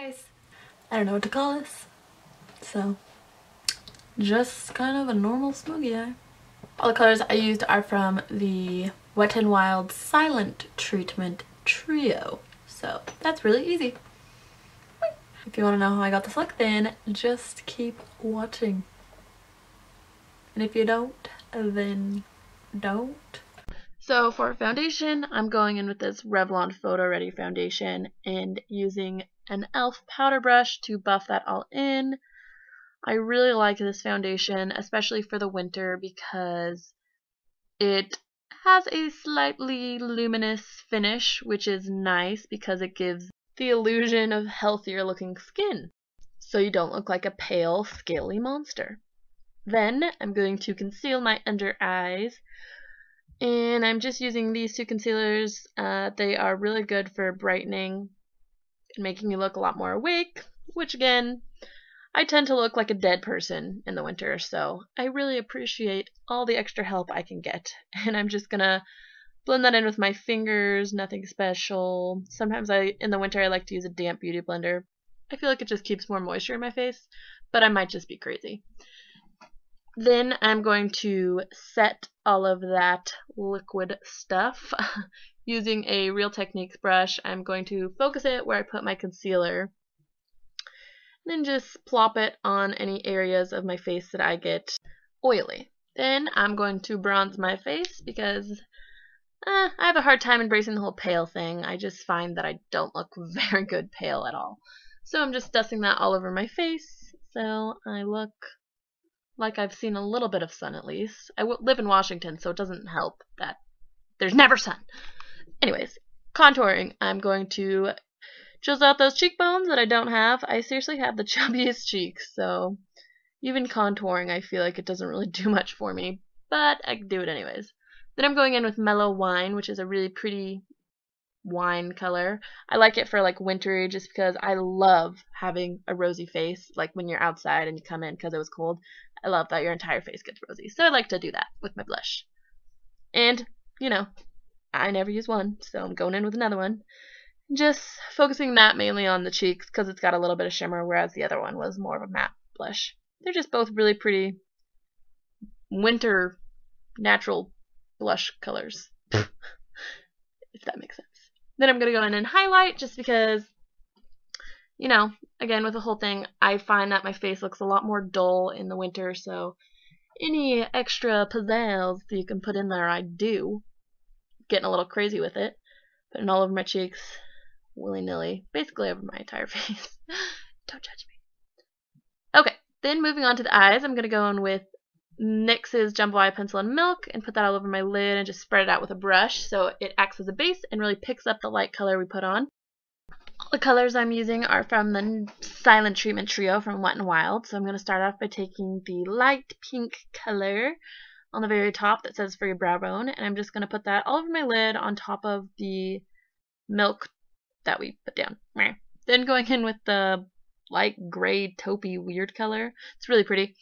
eyes. I don't know what to call this. So, just kind of a normal smokey eye. All the colors I used are from the Wet n Wild Silent Treatment Trio. So, that's really easy. If you want to know how I got this look, then just keep watching. And if you don't, then don't. So for foundation, I'm going in with this Revlon Photo Ready foundation and using an e.l.f. powder brush to buff that all in. I really like this foundation, especially for the winter, because it has a slightly luminous finish, which is nice because it gives the illusion of healthier looking skin, so you don't look like a pale, scaly monster. Then I'm going to conceal my under eyes, and I'm just using these two concealers. They are really good for brightening and making you look a lot more awake, which again, I tend to look like a dead person in the winter, so I really appreciate all the extra help I can get. And I'm just gonna blend that in with my fingers, nothing special. Sometimes in the winter I like to use a damp beauty blender. I feel like it just keeps more moisture in my face, but I might just be crazy. Then I'm going to set all of that liquid stuff using a Real Techniques brush. I'm going to focus it where I put my concealer, and then just plop it on any areas of my face that I get oily. Then I'm going to bronze my face because I have a hard time embracing the whole pale thing. I just find that I don't look very good pale at all. So I'm just dusting that all over my face so I look like I've seen a little bit of sun at least. I live in Washington, so it doesn't help that there's never sun. Anyways, contouring. I'm going to chisel out those cheekbones that I don't have. I seriously have the chubbiest cheeks, so even contouring I feel like it doesn't really do much for me, but I can do it anyways. Then I'm going in with Mellow Wine, which is a really pretty wine color. I like it for like wintry just because I love having a rosy face, like when you're outside and you come in because it was cold. I love that your entire face gets rosy, so I like to do that with my blush. And, you know, I never use one, so I'm going in with another one. Just focusing that mainly on the cheeks because it's got a little bit of shimmer, whereas the other one was more of a matte blush. They're just both really pretty winter natural blush colors, if that makes sense. Then I'm going to go in and highlight just because, you know, again with the whole thing, I find that my face looks a lot more dull in the winter, so any extra pizzazz that you can put in there, I do. Getting a little crazy with it. Putting all over my cheeks, willy-nilly, basically over my entire face. Don't judge me. Okay, then moving on to the eyes, I'm going to go in with NYX's Jumbo Eye Pencil and Milk and put that all over my lid and just spread it out with a brush so it acts as a base and really picks up the light color we put on. All the colors I'm using are from the Silent Treatment Trio from Wet n Wild, so I'm going to start off by taking the light pink color on the very top that says for your brow bone, and I'm just going to put that all over my lid on top of the milk that we put down. Then going in with the light gray taupey weird color, it's really pretty.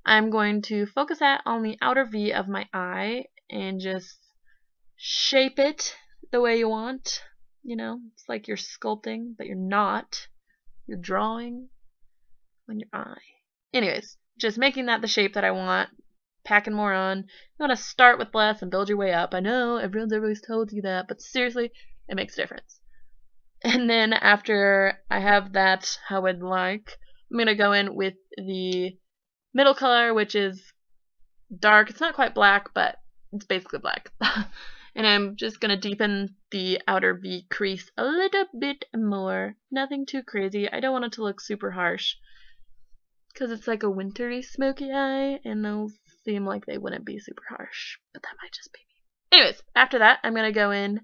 I'm going to focus that on the outer V of my eye and just shape it the way you want. You know, it's like you're sculpting, but you're not. You're drawing on your eye. Anyways, just making that the shape that I want, packing more on. You want to start with less and build your way up. I know everyone's always told you that, but seriously, it makes a difference. And then after I have that how I'd like, I'm going to go in with the middle color, which is dark. It's not quite black, but it's basically black. And I'm just going to deepen the outer V crease a little bit more. Nothing too crazy. I don't want it to look super harsh because it's like a wintry smoky eye, and those seem like they wouldn't be super harsh, but that might just be me. Anyways, after that, I'm going to go in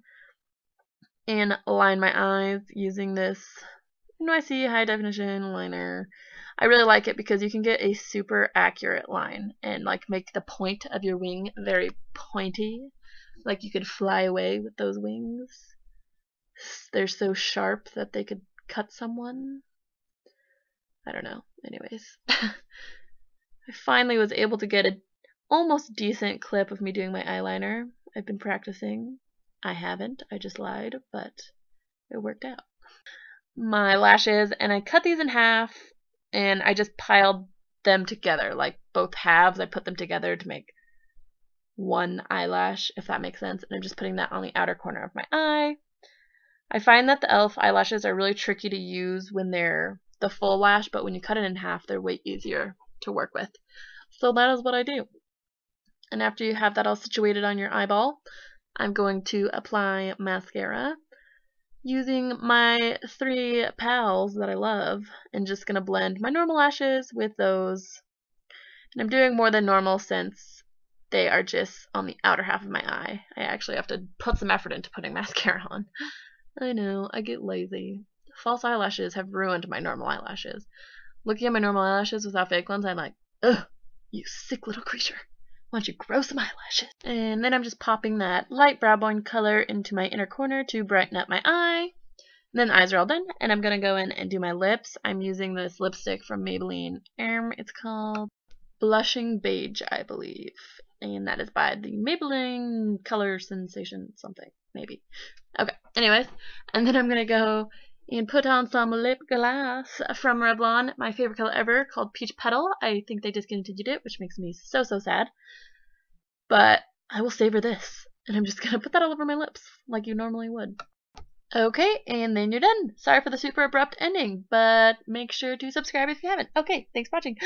and line my eyes using this NYC high definition liner. I really like it because you can get a super accurate line and like make the point of your wing very pointy. Like you could fly away with those wings. They're so sharp that they could cut someone. I don't know. Anyways, I finally was able to get an almost decent clip of me doing my eyeliner. I've been practicing. I haven't. I just lied, but it worked out. my lashes, and I cut these in half, and I just piled them together, like both halves. I put them together to make one eyelash, if that makes sense, and I'm just putting that on the outer corner of my eye. I find that the e.l.f. eyelashes are really tricky to use when they're the full lash, but when you cut it in half, they're way easier to work with. So that is what I do. And after you have that all situated on your eyeball, I'm going to apply mascara using my 3 pals that I love, and just going to blend my normal lashes with those. And I'm doing more than normal since they are just on the outer half of my eye. I actually have to put some effort into putting mascara on. I know, I get lazy. False eyelashes have ruined my normal eyelashes. Looking at my normal eyelashes without fake ones, I'm like, ugh, you sick little creature. Why don't you grow some eyelashes? And then I'm just popping that light brow bone color into my inner corner to brighten up my eye. And then the eyes are all done, and I'm going to go in and do my lips. I'm using this lipstick from Maybelline. It's called Blushing Beige, I believe. And that is by the Maybelline Color Sensation something, maybe. Okay, anyways. And then I'm going to go and put on some lip gloss from Revlon, my favorite color ever, called Peach Petal. I think they discontinued it, which makes me so sad. But I will savor this, and I'm just going to put that all over my lips, like you normally would. Okay, and then you're done. Sorry for the super abrupt ending, but make sure to subscribe if you haven't. Okay, thanks for watching.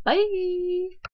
Bye!